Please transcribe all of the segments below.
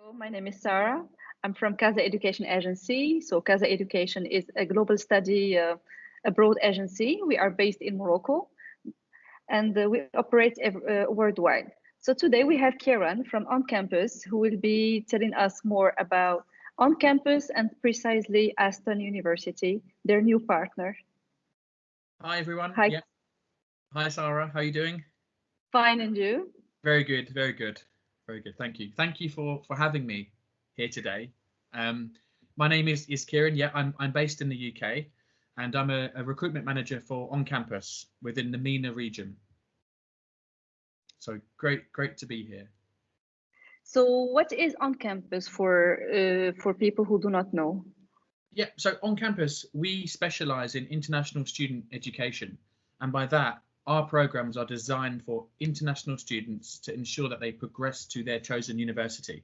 Hello, my name is Sarah. I'm from Casa Education Agency. So Casa Education is a global study abroad agency. We are based in Morocco and we operate worldwide. So today we have Kieran from OnCampus who will be telling us more about OnCampus and precisely Aston University, their new partner. Hi everyone. Hi. Yeah. Hi Sarah. How are you doing? Fine, and you? Very good. Very good. Very good. Thank you. Thank you for having me here today. My name is Kieran. Yeah, I'm based in the UK, and I'm a recruitment manager for OnCampus within the MENA region. So great to be here. So what is OnCampus for people who do not know? Yeah. So OnCampus, we specialise in international student education, and by that, our programs are designed for international students to ensure that they progress to their chosen university.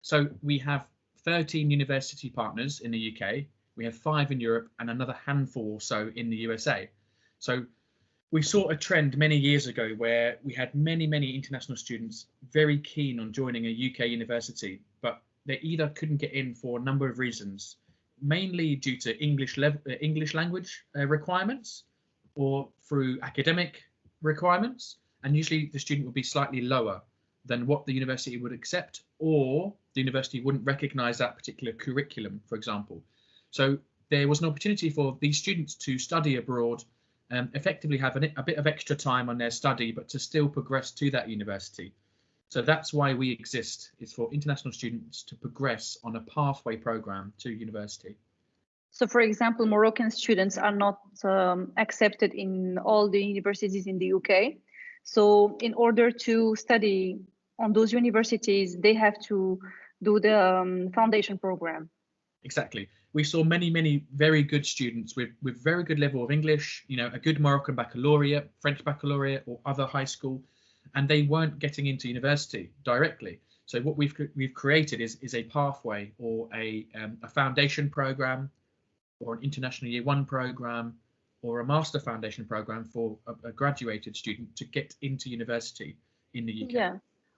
So we have 13 university partners in the UK, we have 5 in Europe and another handful or so in the USA. So we saw a trend many years ago where we had many international students very keen on joining a UK university, but they either couldn't get in for a number of reasons, mainly due to English language requirements, or through academic requirements, and usually the student would be slightly lower than what the university would accept, or the university wouldn't recognise that particular curriculum, for example. So there was an opportunity for these students to study abroad and effectively have a bit of extra time on their study, but to still progress to that university. So that's why we exist. It's for international students to progress on a pathway programme to university. So, for example, Moroccan students are not accepted in all the universities in the UK. So, in order to study on those universities, they have to do the foundation program. Exactly. We saw many very good students with very good level of English, you know, a good Moroccan baccalaureate, French baccalaureate, or other high school, and they weren't getting into university directly. So what we've created is a pathway or a foundation program, or an international year 1 program, or a master foundation program for a graduated student to get into university in the UK. Yeah.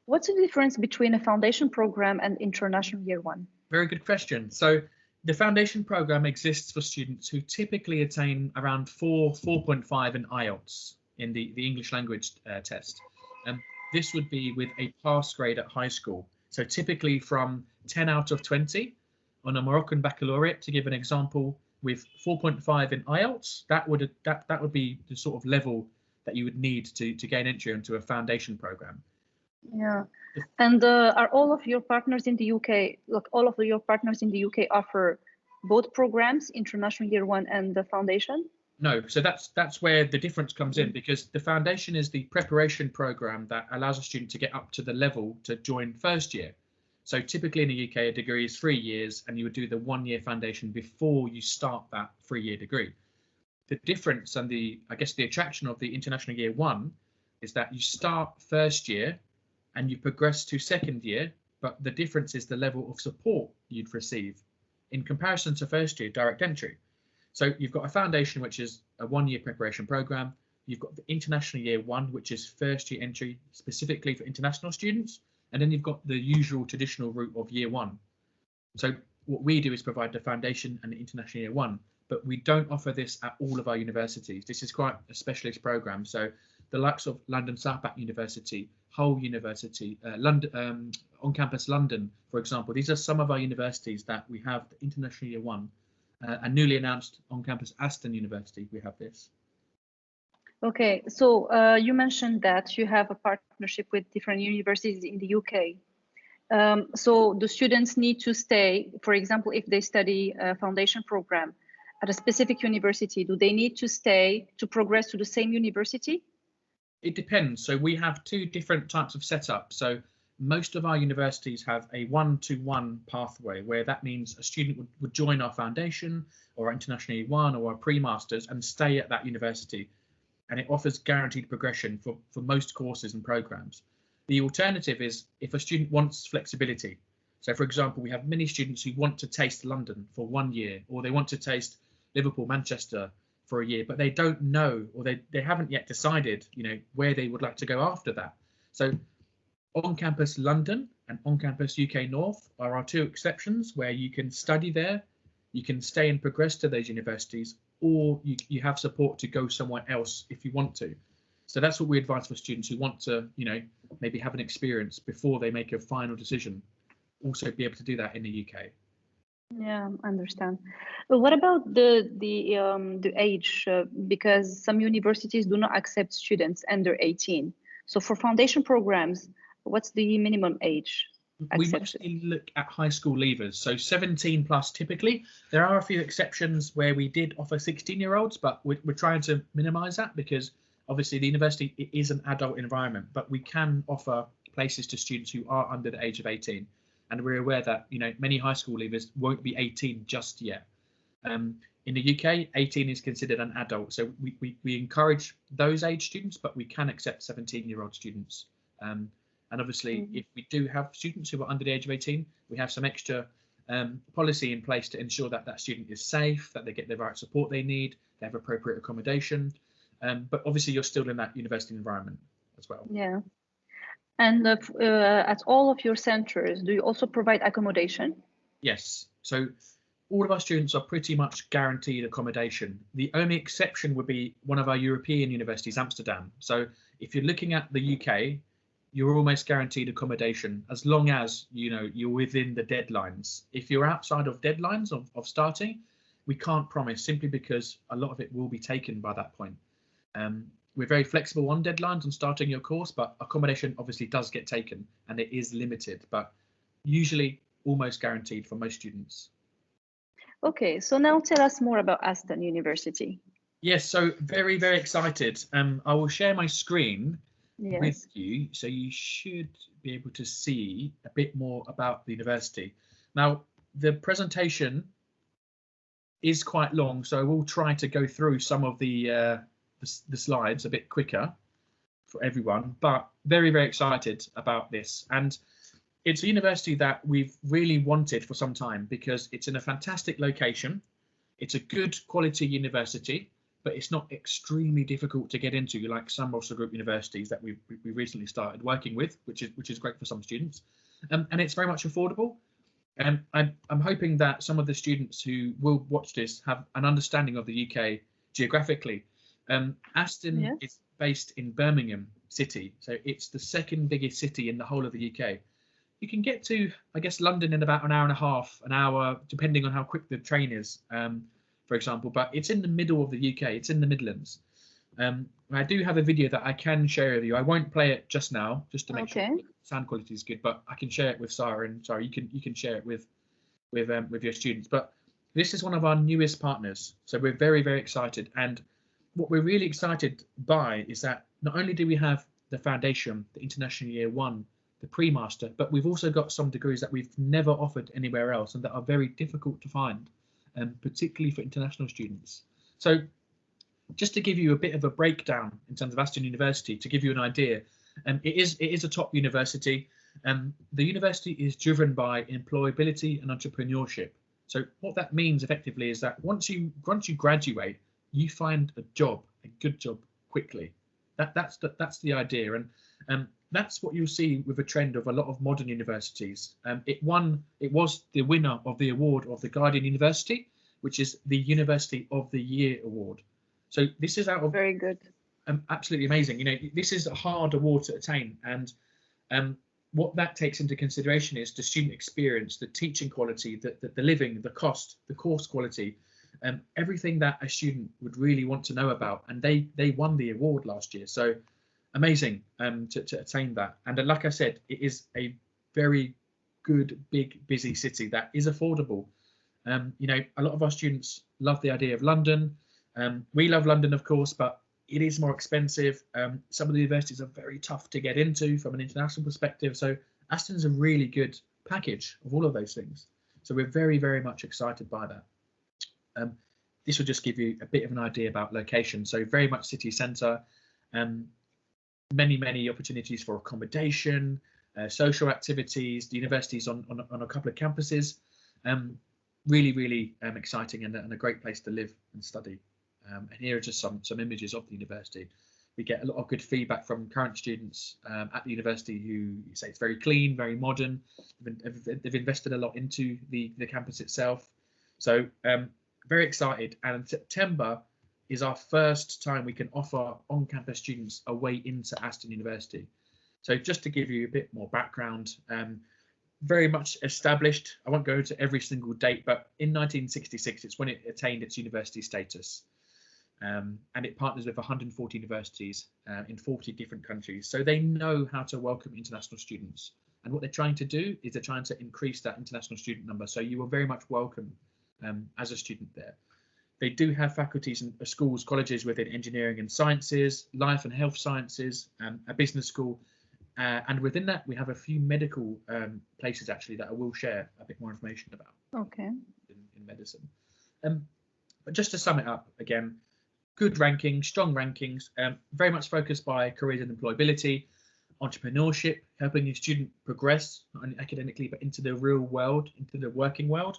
What's the difference between a foundation program and international year 1? Very good question. So the foundation program exists for students who typically attain around 4.5 in IELTS in the English language test. And this would be with a pass grade at high school. So typically from 10 out of 20 on a Moroccan baccalaureate, to give an example, with 4.5 in IELTS, that would be the sort of level that you would need to gain entry into a foundation program. Yeah. And are all of your partners in the UK, like all of your partners in the UK offer both programs, international year 1 and the foundation? No, so that's where the difference comes in, because the foundation is the preparation program that allows a student to get up to the level to join first year. So typically in the UK, a degree is 3 years, and you would do the 1-year foundation before you start that 3-year degree. The difference and the attraction of the international year 1 is that you start first year and you progress to second year, but the difference is the level of support you'd receive in comparison to first year direct entry. So you've got a foundation, which is a 1-year preparation program. You've got the international year 1, which is first year entry specifically for international students. And then you've got the usual traditional route of year 1. So what we do is provide the foundation and the international year 1, but we don't offer this at all of our universities. This is quite a specialist program. So the likes of London South Bank University, Hull University, London, OnCampus London, for example, these are some of our universities that we have the international year 1, and newly announced OnCampus Aston University, we have this. Okay, so you mentioned that you have a partnership with different universities in the UK. So the students need to stay, for example, if they study a foundation program at a specific university, do they need to stay to progress to the same university? It depends. So we have 2 different types of setup. So most of our universities have a 1-to-1 pathway, where that means a student would join our foundation or our international year 1 or our pre-masters and stay at that university. And it offers guaranteed progression for most courses and programs. The alternative is if a student wants flexibility. So for example, we have many students who want to taste London for 1 year, or they want to taste Liverpool, Manchester for a year, but they don't know, or they haven't yet decided, you know, where they would like to go after that. So OnCampus London and OnCampus UK North are our two exceptions where you can study there, you can stay and progress to those universities, or you have support to go somewhere else if you want to. So that's what we advise for students who want to, maybe have an experience before they make a final decision, also be able to do that in the UK. Yeah, I understand. But what about the age? Because some universities do not accept students under 18. So for foundation programs, what's the minimum age We accepted? mostly look at high school leavers, so 17 plus typically. There are a few exceptions where we did offer 16-year-olds, but we're trying to minimize that because obviously the university is an adult environment, but we can offer places to students who are under the age of 18. And we're aware that many high school leavers won't be 18 just yet. In the UK, 18 is considered an adult, so we encourage those age students, but we can accept 17-year-old students. And obviously, if we do have students who are under the age of 18, we have some extra policy in place to ensure that that student is safe, that they get the right support they need, they have appropriate accommodation. But obviously, you're still in that university environment as well. Yeah. And at all of your centers, do you also provide accommodation? Yes. So all of our students are pretty much guaranteed accommodation. The only exception would be one of our European universities, Amsterdam. So if you're looking at the UK, you're almost guaranteed accommodation as long as you're within the deadlines. If you're outside of deadlines of starting, we can't promise, simply because a lot of it will be taken by that point. We're very flexible on deadlines on starting your course, but accommodation obviously does get taken and it is limited, but usually almost guaranteed for most students. Okay, so now tell us more about Aston University. Yes, so very, very excited. I will share my screen with you, so you should be able to see a bit more about the university. Now, the presentation is quite long, so I will try to go through some of the slides a bit quicker for everyone, but very, very excited about this. And it's a university that we've really wanted for some time because it's in a fantastic location. It's a good quality university, but it's not extremely difficult to get into, like some Russell Group universities that we recently started working with, which is great for some students. And it's very much affordable. And I'm hoping that some of the students who will watch this have an understanding of the UK geographically. Aston is based in Birmingham City, so it's the second biggest city in the whole of the UK. You can get to, I guess, London in about an hour and a half, an hour, depending on how quick the train is, for example, but it's in the middle of the UK, it's in the Midlands. I do have a video that I can share with you. I won't play it just now, just to make sure the sound quality is good, but I can share it with Sarah, and Sarah, you can share it with your students. But this is one of our newest partners, so we're very, very excited. And what we're really excited by is that not only do we have the foundation, the International Year 1, the pre-master, but we've also got some degrees that we've never offered anywhere else and that are very difficult to find, particularly for international students. So just to give you a bit of a breakdown in terms of Aston University, to give you an idea, it is a top university. The university is driven by employability and entrepreneurship. So what that means effectively is that once you graduate, you find a job, a good job, quickly. That's the idea, and that's what you'll see with a trend of a lot of modern universities. It was the winner of the award of the Guardian University, which is the University of the Year award. So this is out of very good, absolutely amazing. This is a hard award to attain, and what that takes into consideration is the student experience, the teaching quality, the living, the cost, the course quality. Everything that a student would really want to know about, and they won the award last year, so amazing to attain that. And like I said, it is a very good, big, busy city that is affordable. A lot of our students love the idea of London. We love London, of course, but it is more expensive. Some of the universities are very tough to get into from an international perspective, so Aston's a really good package of all of those things, so we're very, very much excited by that. This will just give you a bit of an idea about location. So very much city centre, many opportunities for accommodation, social activities. The university's on a couple of campuses. Really exciting and a great place to live and study. And here are just some images of the university. We get a lot of good feedback from current students at the university who say it's very clean, very modern. They've invested a lot into the campus itself. So very excited. And September is our first time we can offer on-campus students a way into Aston University. So just to give you a bit more background, very much established. I won't go into every single date, but in 1966, it's when it attained its university status. And it partners with 140 universities in 40 different countries. So they know how to welcome international students. And what they're trying to do is they're trying to increase that international student number. So you are very much welcome as a student there. They do have faculties and schools, colleges within engineering and sciences, life and health sciences, a business school. And within that, we have a few medical places actually that I will share a bit more information about. Okay. In medicine. But just to sum it up again, good rankings, strong rankings, very much focused by careers and employability, entrepreneurship, helping your student progress, not only academically, but into the real world, into the working world.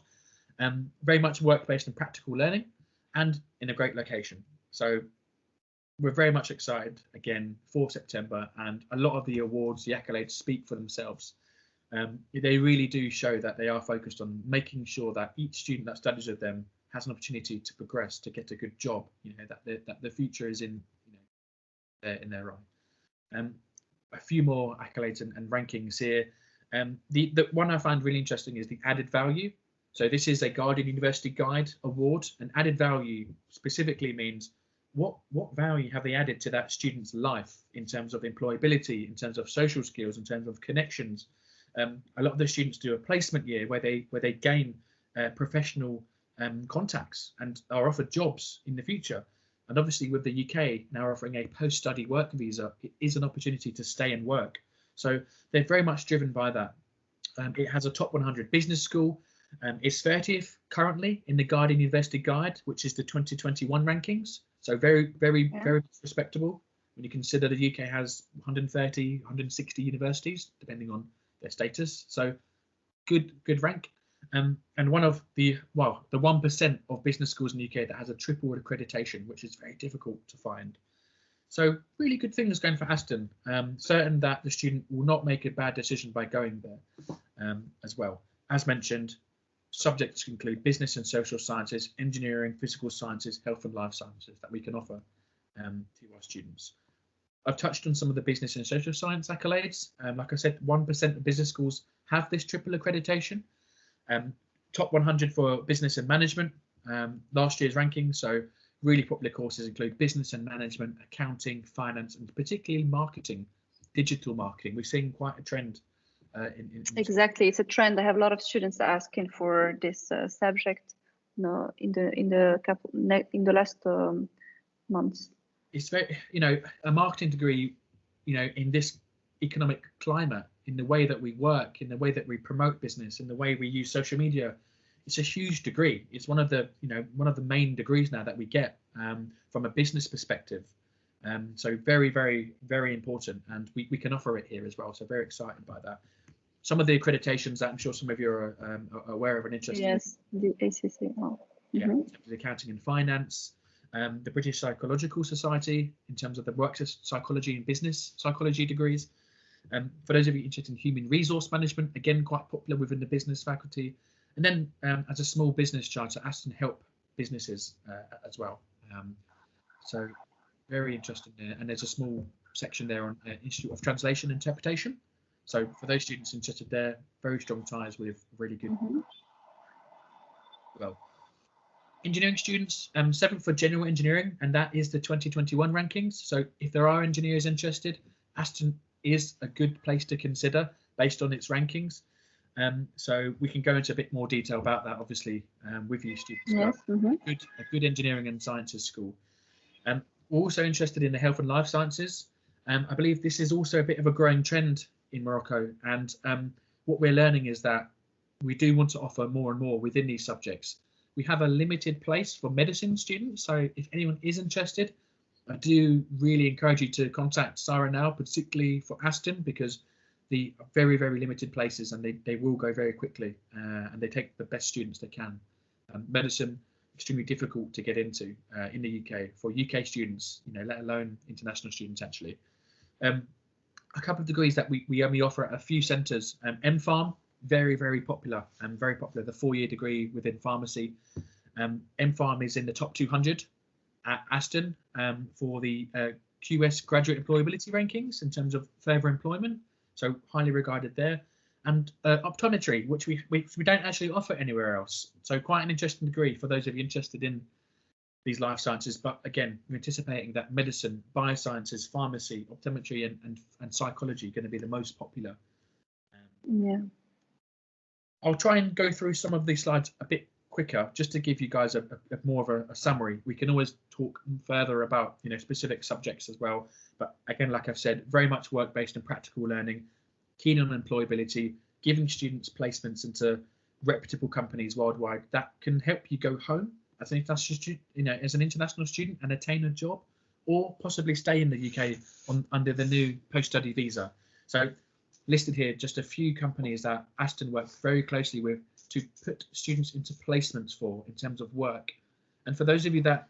Very much work-based and practical learning, and in a great location. So we're very much excited again for September, and a lot of the awards, the accolades speak for themselves. They really do show that they are focused on making sure that each student that studies with them has an opportunity to progress, to get a good job, that the future is in their eye. A few more accolades and rankings here. The one I find really interesting is the added value. So this is a Guardian University Guide Award, and added value specifically means what value have they added to that student's life in terms of employability, in terms of social skills, in terms of connections. A lot of the students do a placement year where they gain professional contacts and are offered jobs in the future. And obviously with the UK now offering a post-study work visa, it is an opportunity to stay and work. So they're very much driven by that. It has a top 100 business school. It's 30th currently in the Guardian University Guide, which is the 2021 rankings. So very respectable when you consider the UK has 130, 160 universities, depending on their status. So good rank. And one of the 1% of business schools in the UK that has a triple accreditation, which is very difficult to find. So really good things going for Aston. Certain that the student will not make a bad decision by going there as well. As mentioned, subjects include business and social sciences, engineering, physical sciences, health and life sciences that we can offer to our students. I've touched on some of the business and social science accolades. Like I said, 1% of business schools have this triple accreditation. Top 100 for business and management, last year's ranking. So really popular courses include business and management, accounting, finance, and particularly marketing, digital marketing. We're seeing quite a trend. Exactly, it's a trend. I have a lot of students asking for this subject. In the last months. It's very, a marketing degree, in this economic climate, in the way that we work, in the way that we promote business, in the way we use social media, it's a huge degree. It's one of the main degrees now that we get from a business perspective. So very, very, very important, and we can offer it here as well. So very excited by that. Some of the accreditations that I'm sure some of you are aware of and interested in. Yes, the ACC. Oh. Yeah, in terms of accounting and finance. The British Psychological Society in terms of the work psychology and business psychology degrees. For those of you interested in human resource management, again, quite popular within the business faculty. And then as a small business charter, Aston help businesses as well. So very interesting there. And there's a small section there on Institute of Translation and Interpretation. So for those students interested there, very strong ties with really good. Well, engineering students, 7th for general engineering, and that is the 2021 rankings. So if there are engineers interested, Aston is a good place to consider based on its rankings. So we can go into a bit more detail about that, obviously, with you students. Yes. A good engineering and sciences school. We're also interested in the health and life sciences. I believe this is also a bit of a growing trend in Morocco, and what we're learning is that we do want to offer more and more within these subjects. We have a limited place for medicine students, so if anyone is interested, I do really encourage you to contact Sarah now, particularly for Aston, because the very, very limited places, and they will go very quickly, and they take the best students they can. Medicine, extremely difficult to get into in the UK for UK students, let alone international students actually. A couple of degrees that we only offer at a few centres. MPharm, very popular, and very popular, the 4-year degree within pharmacy. MPharm is in the top 200 at Aston for the QS graduate employability rankings in terms of further employment, so highly regarded there. And optometry, which we don't actually offer anywhere else. So quite an interesting degree for those of you interested in these life sciences. But again, we're anticipating that medicine, biosciences, pharmacy, optometry, and psychology are going to be the most popular. Yeah. I'll try and go through some of these slides a bit quicker, just to give you guys a more of a summary. We can always talk further about specific subjects as well. But again, like I've said, very much work-based and practical learning. Keen on employability, giving students placements into reputable companies worldwide that can help you go home as an international student, as an international student and attain a job, or possibly stay in the UK under the new post-study visa. So listed here just a few companies that Aston works very closely with to put students into placements for in terms of work. And for those of you that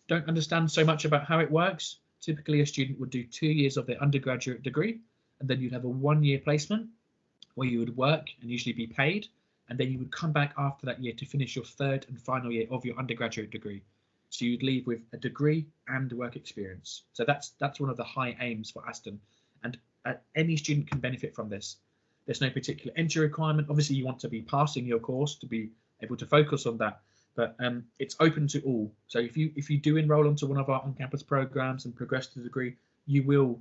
don't understand so much about how it works, typically a student would do 2 years of their undergraduate degree, and then you'd have a 1-year placement where you would work and usually be paid, and then you would come back after that year to finish your 3rd and final year of your undergraduate degree. So you'd leave with a degree and work experience. So that's one of the high aims for Aston, and any student can benefit from this. There's no particular entry requirement. Obviously, you want to be passing your course to be able to focus on that, but it's open to all. So if you do enroll onto one of our on-campus programs and progress to the degree, you will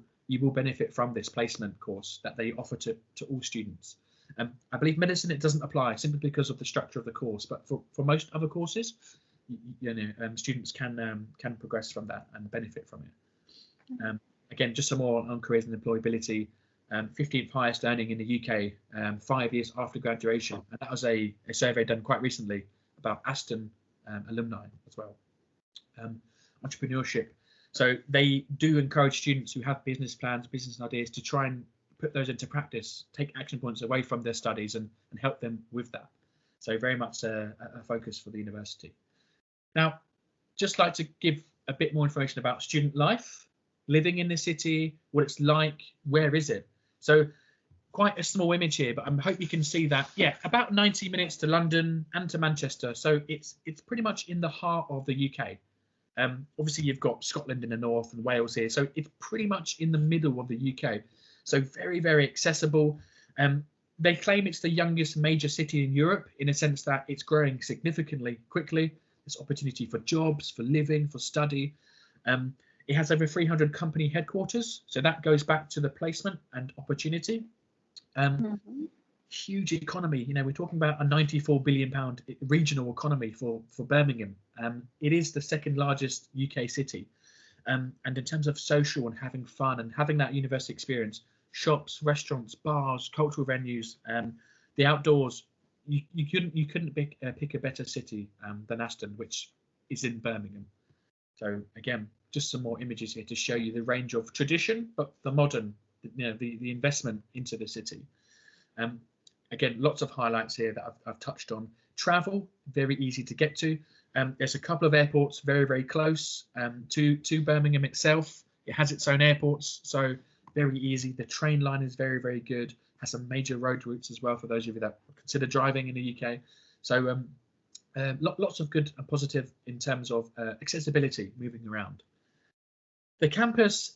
benefit from this placement course that they offer to all students. I believe medicine, it doesn't apply simply because of the structure of the course, but for most other courses, students can progress from that and benefit from it. Again, just some more on careers and employability. 15th highest earning in the UK 5 years after graduation, and that was a survey done quite recently about Aston alumni as well. Entrepreneurship. So they do encourage students who have business plans, business ideas, to try and put those into practice, take action points away from their studies and help them with that. So very much a focus for the university. Now, just like to give a bit more information about student life, living in the city, what it's like, where is it? So quite a small image here, but I hope you can see that, yeah, about 90 minutes to London and to Manchester. So it's pretty much in the heart of the UK. Obviously, you've got Scotland in the north and Wales here, so it's pretty much in the middle of the UK. So very accessible. They claim it's the youngest major city in Europe in a sense that it's growing significantly quickly. There's opportunity for jobs, for living, for study. It has over 300 company headquarters, so that goes back to the placement and opportunity. Huge economy. We're talking about a £94 billion regional economy for Birmingham. It is the 2nd largest UK city. And in terms of social and having fun and having that university experience, shops, restaurants, bars, cultural venues, the outdoors, you couldn't pick a better city than Aston, which is in Birmingham. So again, just some more images here to show you the range of tradition, but the modern, the investment into the city. Again, lots of highlights here that I've touched on. Travel, very easy to get to. There's a couple of airports very close to Birmingham itself. It has its own airports, so very easy. The train line is very good. Has some major road routes as well for those of you that consider driving in the UK. So lots of good and positive in terms of accessibility moving around. The campus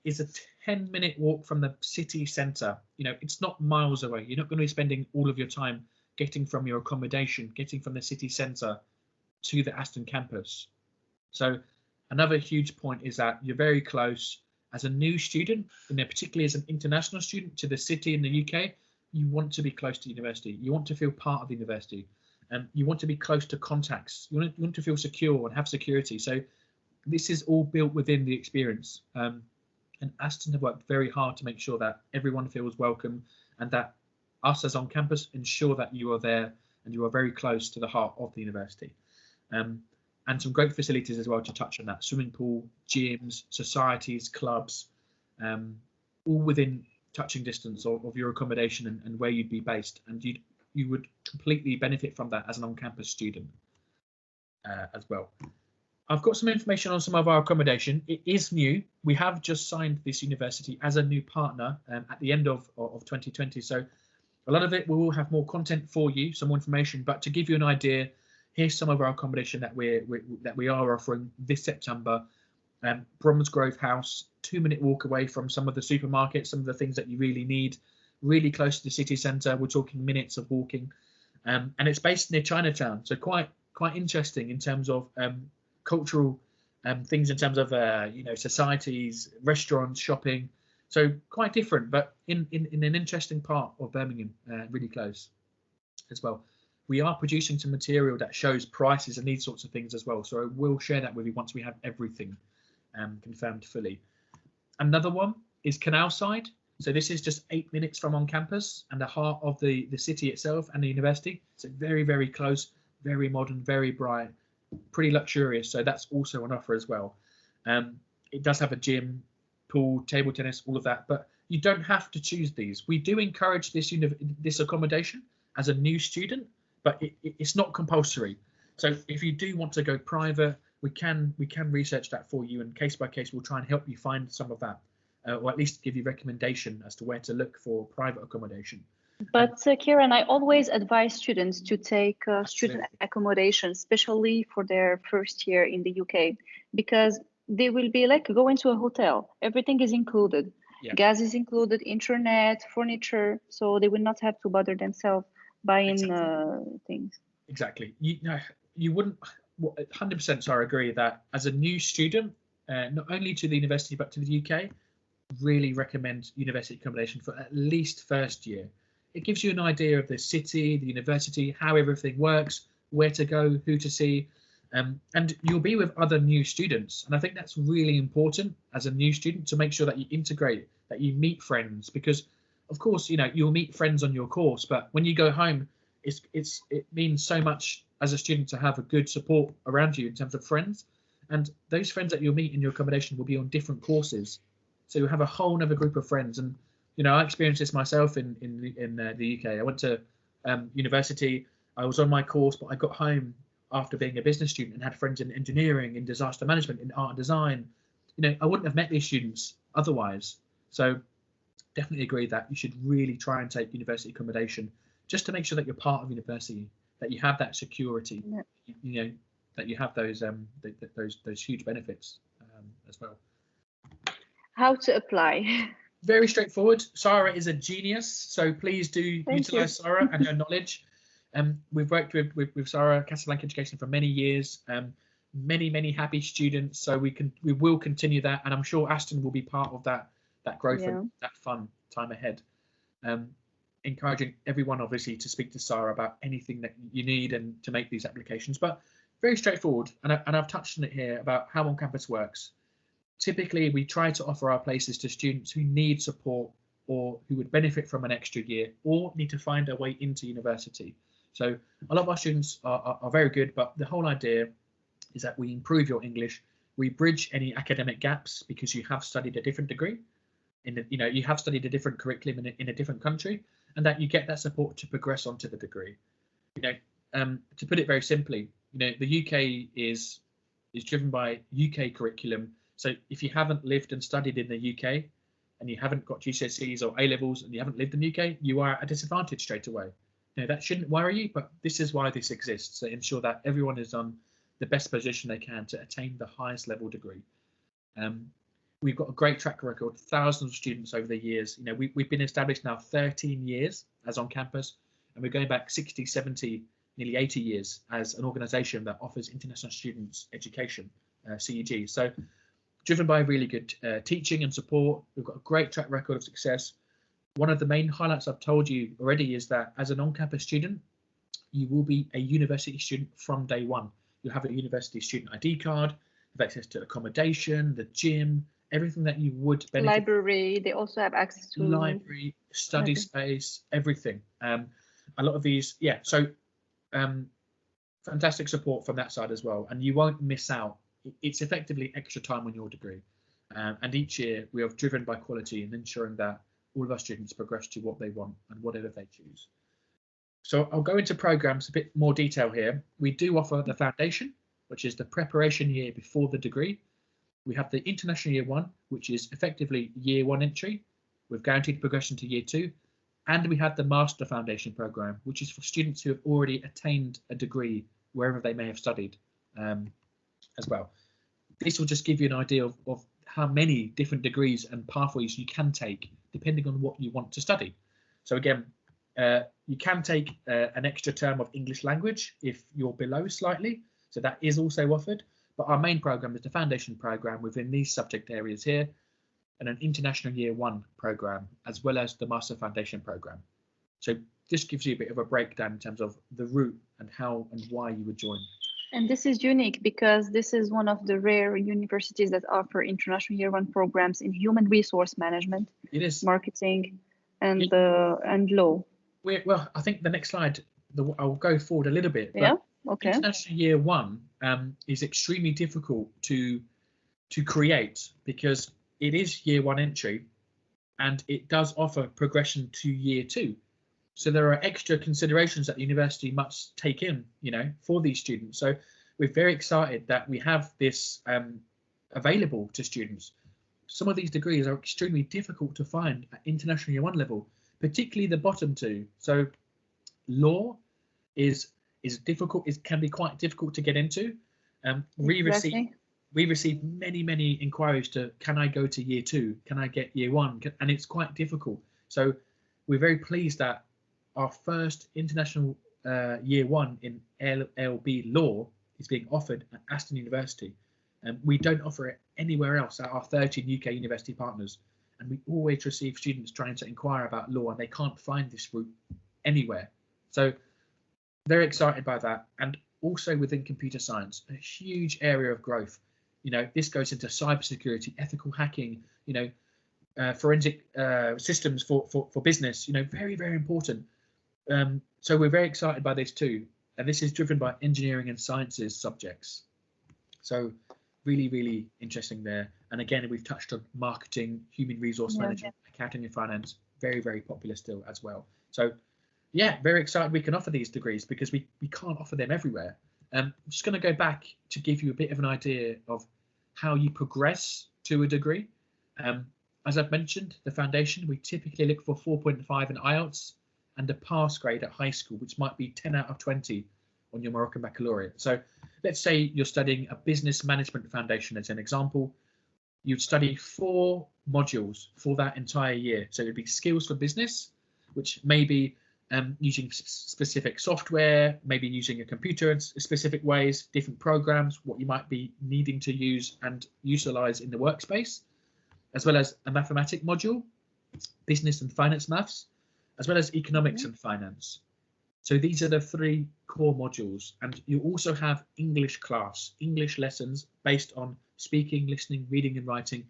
is a 10-minute walk from the city centre. It's not miles away. You're not going to be spending all of your time getting from your accommodation, getting from the city centre to the Aston campus. So another huge point is that you're very close. As a new student, particularly as an international student to the city in the UK, you want to be close to university. You want to feel part of the university. You want to be close to contacts. You want to feel secure and have security. So this is all built within the experience. And Aston have worked very hard to make sure that everyone feels welcome and that us as on campus ensure that you are there and you are very close to the heart of the university. And some great facilities as well to touch on that. Swimming pool, gyms, societies, clubs, all within touching distance of your accommodation and where you'd be based. And you would completely benefit from that as an on-campus student. as well. I've got some information on some of our accommodation. It is new. We have just signed this university as a new partner at the end of 2020. So a lot of it, we will have more content for you, some more information. But to give you an idea, here's some of our accommodation that we are offering this September. Bromsgrove House, 2-minute walk away from some of the supermarkets, some of the things that you really need, really close to the city centre. We're talking minutes of walking, and it's based near Chinatown. So quite interesting in terms of cultural things, in terms of societies, restaurants, shopping. So quite different, but in an interesting part of Birmingham, really close as well. We are producing some material that shows prices and these sorts of things as well. So I will share that with you once we have everything confirmed fully. Another one is Canal Side. So this is just 8 minutes from OnCampus and the heart of the city itself and the university. So very, very close, very modern, very bright, pretty luxurious. So that's also on offer as well. It does have a gym, pool, table tennis, all of that, but you don't have to choose these. We do encourage this accommodation as a new student, but it's not compulsory. So if you do want to go private, we can research that for you, and case by case we'll try and help you find some of that, or at least give you recommendation as to where to look for private accommodation. But Kieran, I always advise students to take student accommodation, especially for their first year in the UK, because they will be like going to a hotel. Everything is included. Yeah. Gas is included, internet, furniture, so they will not have to bother themselves buying things. Exactly. You wouldn't 100%. So I agree that as a new student, not only to the university but to the UK, really recommend university accommodation for at least first year. It gives you an idea of the city, the university, how everything works, where to go, who to see, and you'll be with other new students. And I think that's really important as a new student, to make sure that you integrate, that you meet friends, because of course, you'll meet friends on your course, but when you go home, it means so much as a student to have a good support around you in terms of friends. And those friends that you'll meet in your accommodation will be on different courses. So you'll have a whole other group of friends. And I experienced this myself in the UK. I went to university. I was on my course, but I got home after being a business student and had friends in engineering, in disaster management, in art and design. I wouldn't have met these students otherwise. So definitely agree that you should really try and take university accommodation, just to make sure that you're part of university, that you have that security, that you have those huge benefits as well. How to apply? Very straightforward. Sarah is a genius, so please do utilize Sarah and her knowledge. We've worked with Sarah, Casablanca Education, for many years. Many happy students. So we will continue that, and I'm sure Aston will be part of that growth and that fun time ahead. Encouraging everyone obviously to speak to Sarah about anything that you need and to make these applications. But very straightforward, and I've touched on it here about how OnCampus works. Typically, we try to offer our places to students who need support or who would benefit from an extra year or need to find a way into university. So a lot of our students are very good, but the whole idea is that we improve your English. We bridge any academic gaps because you have studied a different degree, you have studied a different curriculum in a different country, and that you get that support to progress onto the degree. To put it very simply, the UK is driven by UK curriculum. So if you haven't lived and studied in the UK and you haven't got GCSEs or A-levels and you haven't lived in the UK, you are at a disadvantage straight away. That shouldn't worry you, but this is why this exists, to ensure that everyone is on the best position they can to attain the highest level degree. We've got a great track record, thousands of students over the years. We've been established now 13 years as OnCampus, and we're going back 60, 70, nearly 80 years as an organisation that offers international students education, CEG. So driven by really good teaching and support, we've got a great track record of success. One of the main highlights I've told you already is that as an OnCampus student, you will be a university student from day one. You'll have a university student ID card, have access to accommodation, the gym, everything that you would benefit. Library, they also have access to library, study space, everything. A lot of these, fantastic support from that side as well, and you won't miss out. It's effectively extra time on your degree, and each year we are driven by quality and ensuring that all of our students progress to what they want and whatever they choose. So I'll go into programs a bit more detail here. We do offer the foundation, which is the preparation year before the degree. We have the International Year 1, which is effectively Year 1 entry with guaranteed progression to Year 2. And we have the Master Foundation Programme, which is for students who have already attained a degree wherever they may have studied as well. This will just give you an idea of how many different degrees and pathways you can take depending on what you want to study. So again, you can take an extra term of English language if you're below slightly. So that is also offered. But our main programme is the Foundation Programme within these subject areas here, and an International Year 1 programme, as well as the Master Foundation programme. So this gives you a bit of a breakdown in terms of the route and how and why you would join. And this is unique because this is one of the rare universities that offer International Year 1 programs in human resource management, it is marketing, and law. Well, I think the next slide, I'll go forward a little bit. Yeah. Okay. International Year 1 is extremely difficult to create because it is Year 1 entry, and it does offer progression to Year 2. So there are extra considerations that the university must take in, for these students. So we're very excited that we have this available to students. Some of these degrees are extremely difficult to find at International Year 1 level, particularly the bottom two. So law is difficult. It can be quite difficult to get into. We receive many inquiries to, can I go to Year 2? Can I get Year 1? And it's quite difficult. So we're very pleased that our first International Year 1 in LLB law is being offered at Aston University. And we don't offer it anywhere else at our 13 UK university partners. And we always receive students trying to inquire about law, and they can't find this route anywhere. So very excited by that. And also within computer science, a huge area of growth. This goes into cybersecurity, ethical hacking, forensic systems for business, very, very important. So we're very excited by this too. And this is driven by engineering and sciences subjects. So really, really interesting there. And again, we've touched on marketing, human resource management, accounting and finance, very, very popular still as well. So yeah, very excited we can offer these degrees because we can't offer them everywhere. I'm just going to go back to give you a bit of an idea of how you progress to a degree. As I've mentioned, the foundation, we typically look for 4.5 in IELTS and a pass grade at high school, which might be 10 out of 20 on your Moroccan baccalaureate. So let's say you're studying a business management foundation as an example. You'd study 4 modules for that entire year. So it'd be skills for business, which may be using specific software, maybe using a computer in specific ways, different programs, what you might be needing to use and utilize in the workspace, as well as a mathematic module, business and finance maths, as well as economics and finance. So these are the 3 core modules. And you also have English class, English lessons based on speaking, listening, reading and writing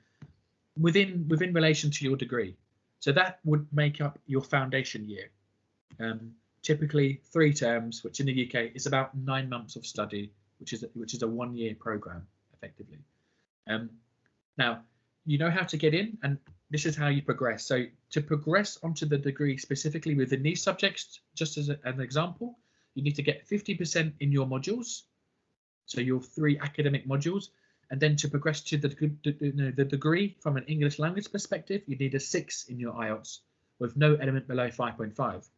within relation to your degree. So that would make up your foundation year. Typically 3 terms, which in the UK is about 9 months of study, which is a 1-year program effectively. Now you know how to get in, and this is how you progress. So to progress onto the degree specifically within these subjects, just as an example, you need to get 50% in your modules, so your 3 academic modules, and then to progress to the degree from an English language perspective, you need a 6 in your IELTS with no element below 5.5.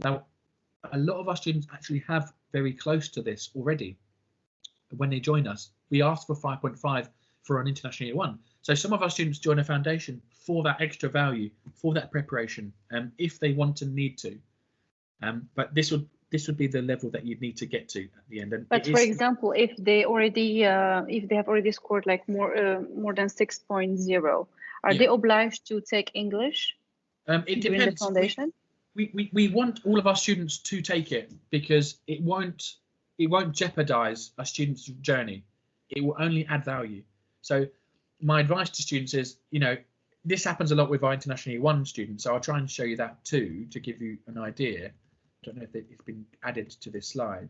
Now, a lot of our students actually have very close to this already. When they join us, we ask for 5.5 for an International Year 1. So some of our students join a foundation for that extra value, for that preparation, if they want and need to. But this would be the level that you'd need to get to at the end. And but for example, if they have already scored like more than 6.0, are they obliged to take English? It depends. The foundation? We want all of our students to take it because it won't jeopardize a student's journey. It will only add value. So my advice to students is, this happens a lot with our International Year 1 students. So I'll try and show you that too, to give you an idea. I don't know if it's been added to this slide.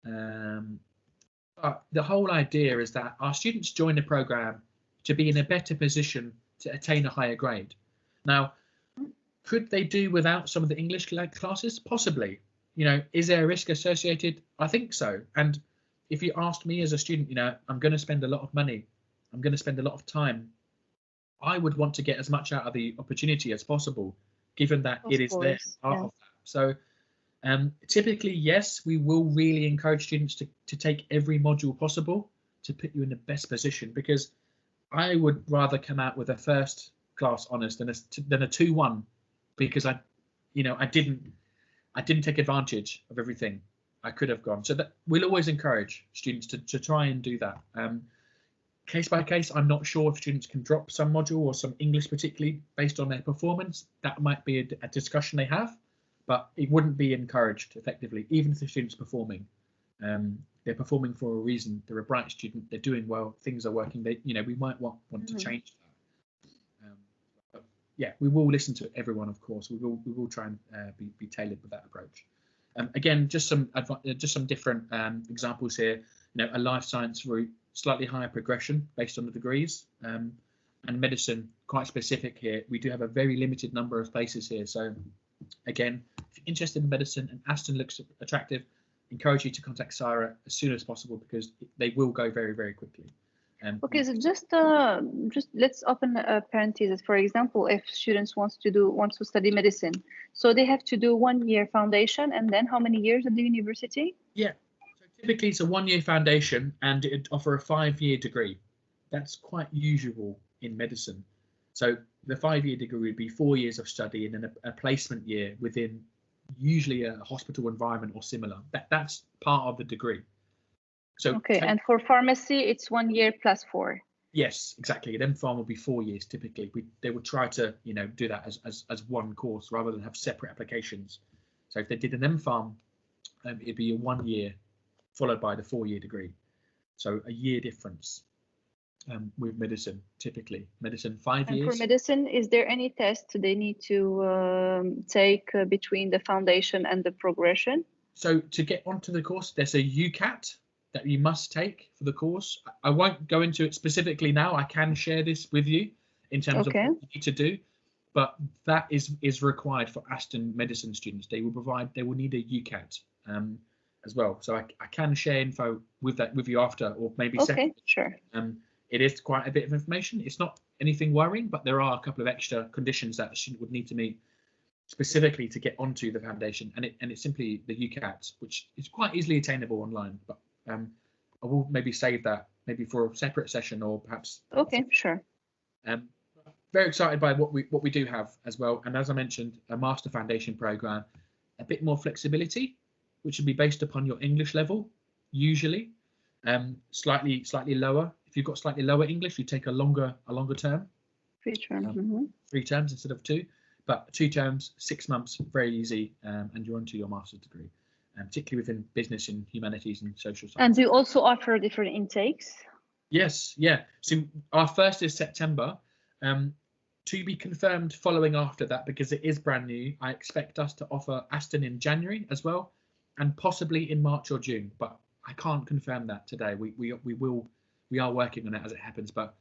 But the whole idea is that our students join the program to be in a better position to attain a higher grade. Now, could they do without some of the English classes? Possibly. Is there a risk associated? I think so. And if you asked me as a student, I'm going to spend a lot of money, I'm going to spend a lot of time, I would want to get as much out of the opportunity as possible, given that it is there, part of that. So typically, yes, we will really encourage students to take every module possible to put you in the best position, because I would rather come out with a first class honours than a 2-1, because I didn't take advantage of everything I could have gone. So that we'll always encourage students to try and do that. Case by case, I'm not sure if students can drop some module or some English particularly based on their performance. That might be a discussion they have, but it wouldn't be encouraged effectively, even if the student's performing. They're performing for a reason. They're a bright student. They're doing well. Things are working. We might want to change that. But yeah, we will listen to everyone, of course. We will try and be tailored with that approach. Again, just some different examples here. A life science route, slightly higher progression based on the degrees, and medicine, quite specific here. We do have a very limited number of places here. So again, if you're interested in medicine and Aston looks attractive, encourage you to contact Sarah as soon as possible, because they will go very, very quickly. Okay, so just let's open a parenthesis. For example, if students want to study medicine, so they have to do 1 year foundation, and then how many years at the university? Yeah, so typically it's a 1-year foundation, and it offer a 5-year degree. That's quite usual in medicine. So the 5-year degree would be 4 years of study and then a placement year within usually a hospital environment or similar. That's part of the degree. So okay, and for pharmacy, it's 1 year plus 4. Yes, exactly. An M.Pharm will be 4 years typically. They would try to do that as one course rather than have separate applications. So if they did an M.Pharm, it'd be a 1 year followed by the 4-year degree. So a year difference with medicine, typically. Medicine 5 years. And for medicine, is there any test they need to take between the foundation and the progression? So to get onto the course, there's a UCAT that you must take for the course. I won't go into it specifically now. I can share this with you in terms of what you need to do, but that is required for Aston medicine students. They will need a UCAT as well. So I can share info with you after, or maybe okay, sure. It is quite a bit of information. It's not anything worrying, but there are a couple of extra conditions that a student would need to meet specifically to get onto the foundation, and it's simply the UCAT, which is quite easily attainable online. But I will maybe save that maybe for a separate session, or perhaps. Okay, sure. Very excited by what we do have as well, and as I mentioned, a master foundation program, a bit more flexibility, which would be based upon your English level, usually, slightly lower. If you've got slightly lower English, you take a longer term. 3 terms. 3 terms instead of 2, but 2 terms, 6 months, very easy, and you're onto your master's degree, particularly within business and humanities and social science. And do you also offer different intakes? Yes, yeah. So our first is September, to be confirmed following after that, because it is brand new. I expect us to offer Aston in January as well, and possibly in March or June, but I can't confirm that today. We are working on it as it happens, but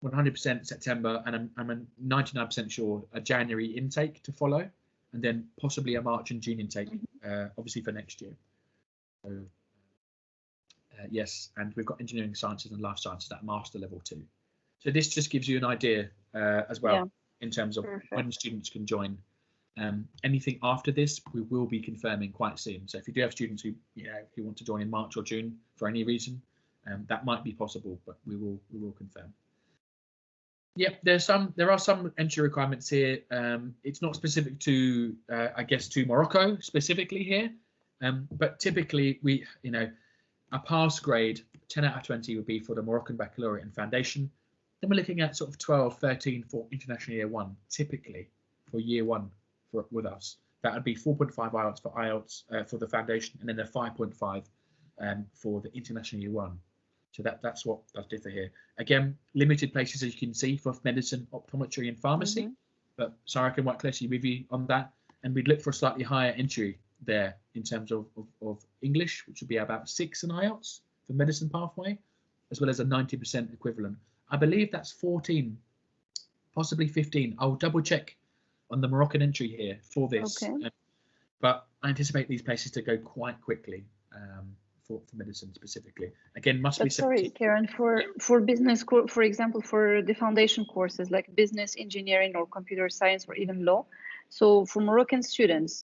100% September, and I'm 99% sure a January intake to follow, and then possibly a March and June intake, obviously for next year. So, yes, and we've got engineering sciences and life sciences at master level 2. So this just gives you an idea as well, in terms of when students can join. Anything after this, we will be confirming quite soon. So if you do have students who want to join in March or June for any reason, that might be possible, but we will confirm. Yep, there are some entry requirements here. It's not specific to I guess to Morocco specifically here, but typically a pass grade 10 out of 20 would be for the Moroccan baccalaureate and foundation. Then we're looking at sort of 12, 13 for international year 1, typically for year 1 with us. That would be 4.5 IELTS for IELTS for the foundation, and then a 5.5 for the international year 1. So that's what does differ here. Again, limited places, as you can see, for medicine, optometry, and pharmacy. But Sarah can work closely with you on that, and we'd look for a slightly higher entry there in terms of English, which would be about 6 in IELTS for medicine pathway, as well as a 90% equivalent. I believe that's 14, possibly 15. I'll double check on the Moroccan entry here for this. Okay. But I anticipate these places to go quite quickly for medicine specifically. Again, must be. But sorry, Karen, for business, for example, for the foundation courses like business, engineering, or computer science, or even law. So for Moroccan students,